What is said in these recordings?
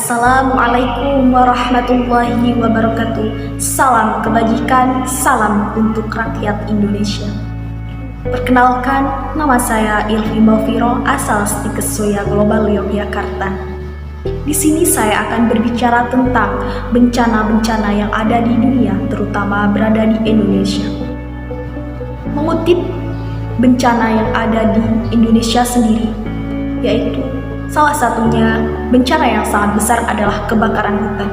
Assalamualaikum warahmatullahi wabarakatuh. Salam kebajikan, salam untuk rakyat Indonesia. Perkenalkan, nama saya Ilvi Malviro, asal Stikesoya Global Yogyakarta. Di sini saya akan berbicara tentang bencana-bencana yang ada di dunia, terutama berada di Indonesia. Mengutip bencana yang ada di Indonesia sendiri, yaitu salah satunya bencana yang sangat besar adalah kebakaran hutan.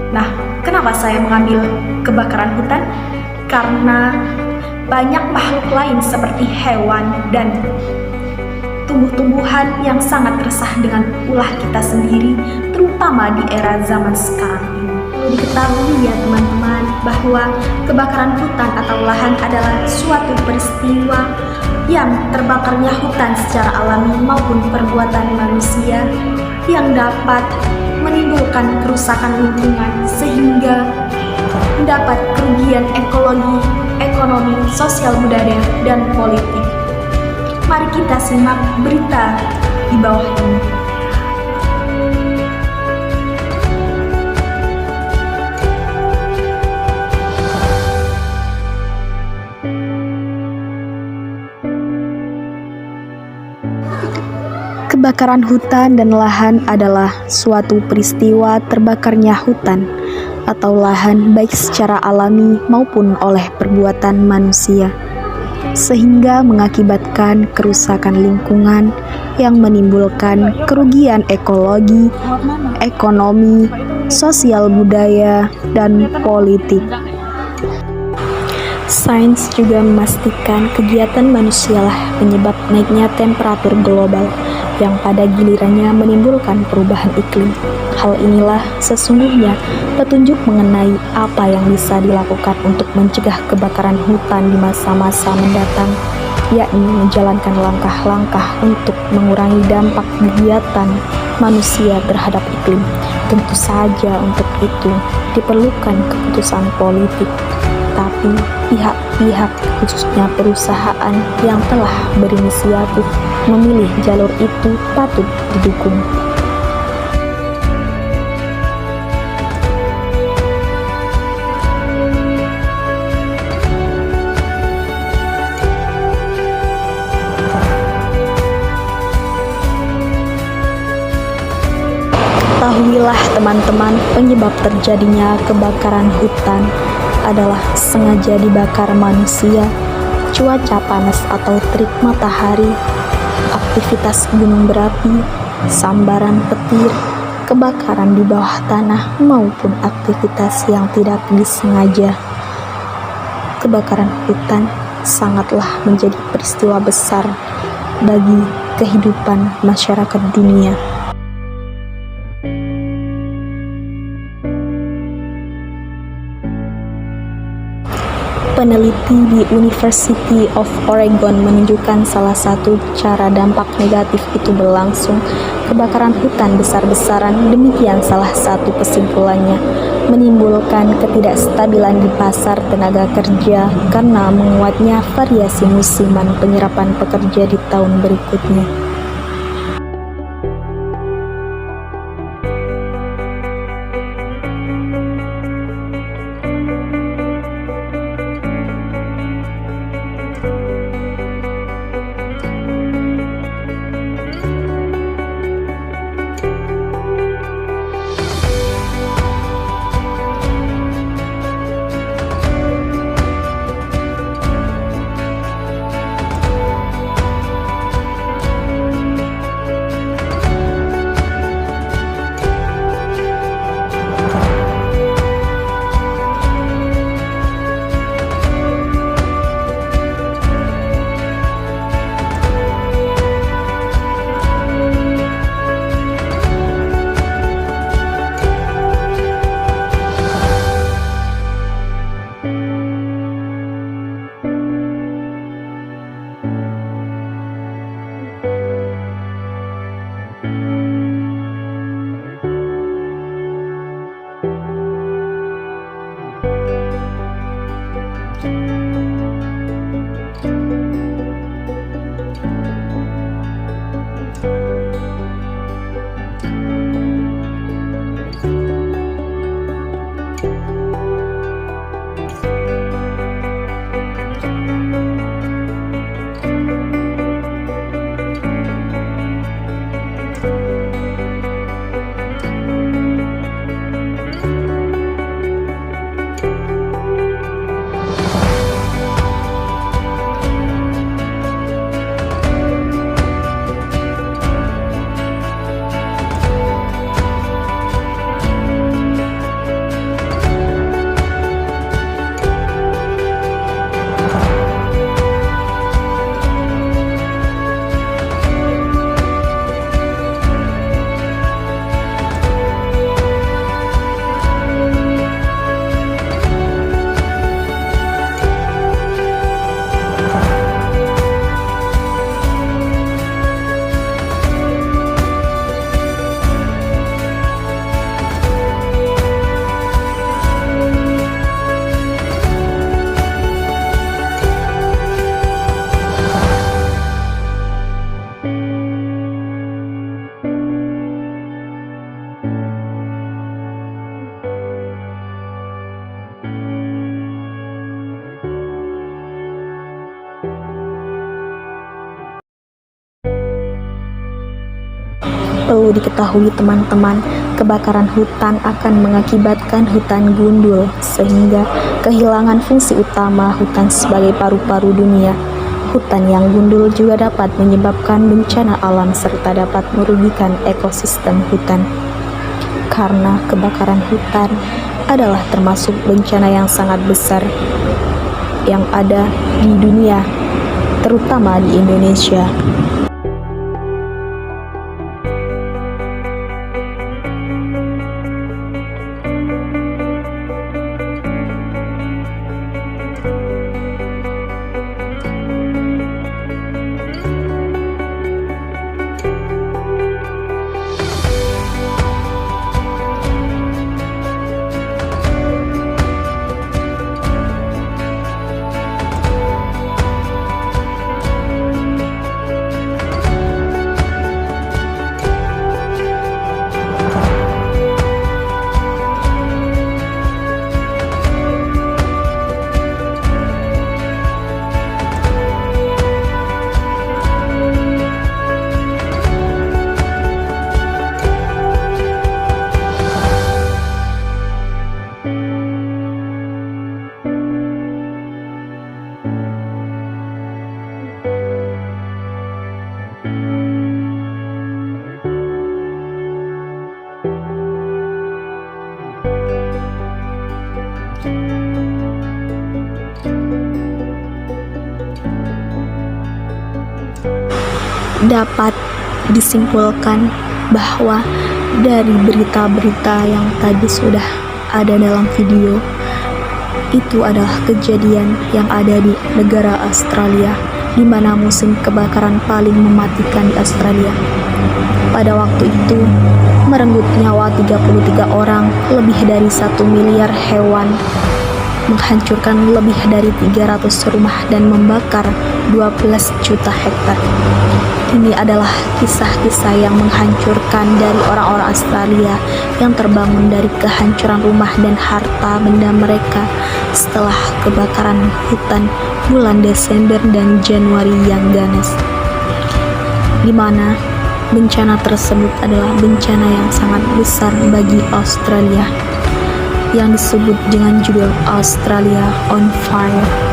Nah, kenapa saya mengambil kebakaran hutan? Karena banyak makhluk lain seperti hewan dan tumbuh-tumbuhan yang sangat resah dengan ulah kita sendiri, terutama di era zaman sekarang ini. Perlu diketahui ya teman-teman, bahwa kebakaran hutan atau lahan adalah suatu peristiwa yang terbakarnya hutan secara alami maupun perbuatan manusia yang dapat menimbulkan kerusakan lingkungan sehingga mendapat kerugian ekologi, ekonomi, sosial budaya, dan politik. Mari kita simak berita di bawah ini. Kebakaran hutan dan lahan adalah suatu peristiwa terbakarnya hutan atau lahan baik secara alami maupun oleh perbuatan manusia, sehingga mengakibatkan kerusakan lingkungan yang menimbulkan kerugian ekologi, ekonomi, sosial budaya, dan politik. Sains juga memastikan kegiatan manusialah penyebab naiknya temperatur global yang pada gilirannya menimbulkan perubahan iklim. Hal inilah sesungguhnya petunjuk mengenai apa yang bisa dilakukan untuk mencegah kebakaran hutan di masa-masa mendatang, yakni menjalankan langkah-langkah untuk mengurangi dampak kegiatan manusia terhadap iklim. Tentu saja untuk itu diperlukan keputusan politik, tapi pihak-pihak khususnya perusahaan yang telah berinisiatif memilih jalur itu patut didukung. Ketahuilah teman-teman, penyebab terjadinya kebakaran hutan adalah sengaja dibakar manusia, cuaca panas atau terik matahari, aktivitas gunung berapi, sambaran petir, kebakaran di bawah tanah, maupun aktivitas yang tidak disengaja. Kebakaran hutan sangatlah menjadi peristiwa besar bagi kehidupan masyarakat dunia. Peneliti di University of Oregon menunjukkan salah satu cara dampak negatif itu berlangsung kebakaran hutan besar-besaran. Demikian salah satu kesimpulannya, menimbulkan ketidakstabilan di pasar tenaga kerja karena menguatnya variasi musiman penyerapan pekerja di tahun berikutnya. Perlu diketahui teman-teman, kebakaran hutan akan mengakibatkan hutan gundul sehingga kehilangan fungsi utama hutan sebagai paru-paru dunia. Hutan yang gundul juga dapat menyebabkan bencana alam serta dapat merugikan ekosistem hutan. Karena kebakaran hutan adalah termasuk bencana yang sangat besar yang ada di dunia, terutama di Indonesia. Dapat disimpulkan bahwa dari berita-berita yang tadi sudah ada dalam video, itu adalah kejadian yang ada di negara Australia, di mana musim kebakaran paling mematikan di Australia. Pada waktu itu, merenggut nyawa 33 orang, lebih dari 1 miliar hewan, menghancurkan lebih dari 300 rumah dan membakar 12 juta hektar. Ini adalah kisah-kisah yang menghancurkan dari orang-orang Australia yang terbangun dari kehancuran rumah dan harta benda mereka setelah kebakaran hutan bulan Desember dan Januari yang ganas, di mana bencana tersebut adalah bencana yang sangat besar bagi Australia yang disebut dengan judul Australia on Fire.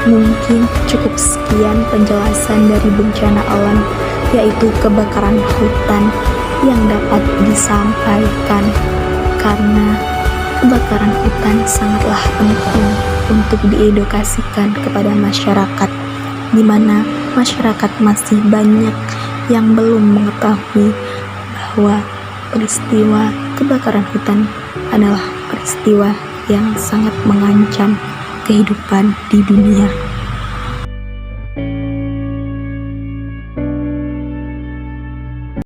Mungkin cukup sekian penjelasan dari bencana alam, yaitu kebakaran hutan yang dapat disampaikan, karena kebakaran hutan sangatlah penting untuk diedukasikan kepada masyarakat, di mana masyarakat masih banyak yang belum mengetahui bahwa peristiwa kebakaran hutan adalah peristiwa yang sangat mengancam kehidupan di dunia.